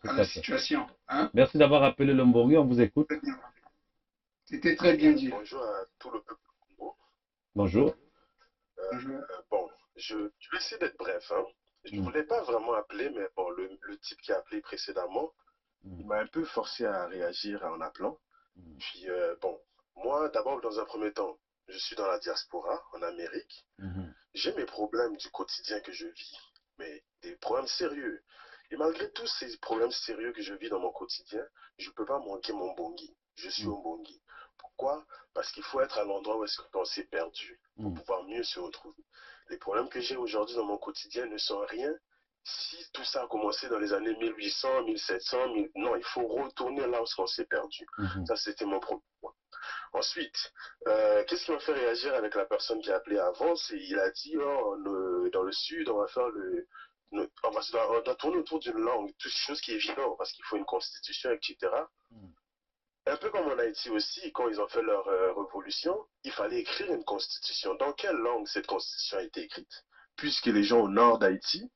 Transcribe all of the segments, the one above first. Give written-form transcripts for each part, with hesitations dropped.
tout à la à fait. situation. Hein? Merci d'avoir appelé le Mbongi, on vous écoute. Très bien. C'était très bien dit. Bonjour à tout le peuple du Congo. Bonjour. Bonjour. Bon, je vais essayer d'être bref, hein. Je ne Mm, voulais pas vraiment appeler, mais bon, le type qui a appelé précédemment, il mm, m'a un peu forcé à réagir en appelant. mm, Puis, bon, moi, d'abord, dans un premier temps, je suis dans la diaspora, en Amérique. mhm, J'ai mes problèmes du quotidien que je vis, mais des problèmes sérieux. Et malgré tous ces problèmes sérieux que je vis dans mon quotidien, je ne peux pas manquer mon Bongi. Je suis mm, au Bongi. Pourquoi? Parce qu'il faut être à l'endroit où est-ce qu'on s'est perdu pour mm, pouvoir mieux se retrouver. Les problèmes que j'ai aujourd'hui dans mon quotidien ne sont rien si tout ça a commencé dans les années 1800, 1700, 1000... Non, il faut retourner là où on s'est perdu. mhm, Ça, c'était mon premier point. Ensuite, qu'est-ce qui m'a fait réagir avec la personne qui a appelé avant? C'est il a dit, oh, dans le sud, on va faire on doit tourner autour d'une langue, toute chose qui est évident, parce qu'il faut une constitution, etc. mm, Un peu comme en Haïti aussi, quand ils ont fait leur révolution, il fallait écrire une constitution. Dans quelle langue cette constitution a été écrite? Puisque les gens au nord d'Haïti,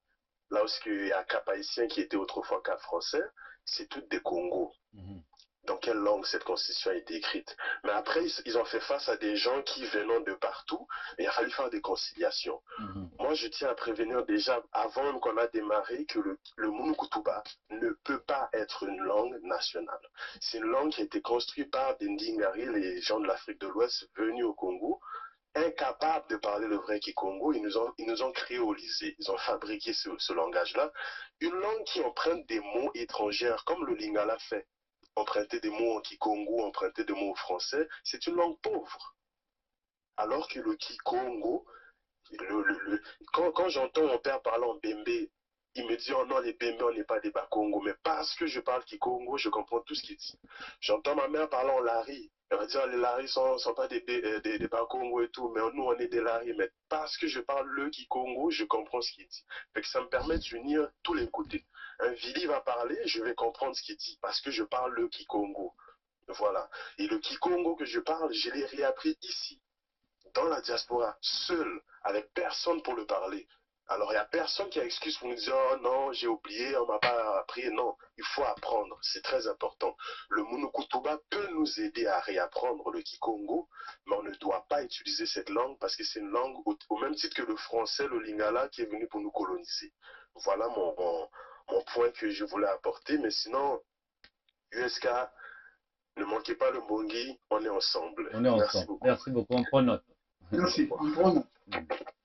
là où il y a Cap haïtien qui était autrefois Cap français, c'est toutes des Congos. mhm, Dans quelle langue cette constitution a été écrite. Mais après, ils ont fait face à des gens qui venant de partout, et il a fallu faire des conciliations. mhm, Moi, je tiens à prévenir déjà, avant qu'on a démarré, que le Munukutuba ne peut pas être une langue nationale. C'est une langue qui a été construite par des Ndingari, les gens de l'Afrique de l'Ouest venus au Congo, incapables de parler le vrai Kikongo. Ils nous ont créolisé, ils ont fabriqué ce langage-là. Une langue qui emprunte des mots étrangers, comme le Lingala fait. Emprunter des mots en Kikongo, emprunter des mots français, c'est une langue pauvre. Alors que le Kikongo, quand j'entends mon père parler en Bembe, il me dit, oh non, les Bembe, on n'est pas des Bakongo. Mais parce que je parle Kikongo, je comprends tout ce qu'il dit. J'entends ma mère parler en Lari. Elle va dire, les Lari sont pas des Bakongo et tout, mais nous, on est des Lari. Mais parce que je parle le Kikongo, je comprends ce qu'il dit. Fait que ça me permet d'unir tous les côtés. Un Vili va parler, je vais comprendre ce qu'il dit, parce que je parle le Kikongo. Voilà. Et le Kikongo que je parle, je l'ai réappris ici, dans la diaspora, seul, avec personne pour le parler. Alors, il n'y a personne qui a excuse pour nous dire, oh non, j'ai oublié, on m'a pas appris. Non, il faut apprendre, c'est très important. Le Munukutuba peut nous aider à réapprendre le Kikongo, mais on ne doit pas utiliser cette langue parce que c'est une langue au même titre que le français, le Lingala, qui est venu pour nous coloniser. Voilà mon point que je voulais apporter, mais sinon, USK, ne manquez pas le Mbongi, on est ensemble. on est Merci ensemble. beaucoup. Merci beaucoup, on prend note. Merci. Au revoir. On prend note. Mm.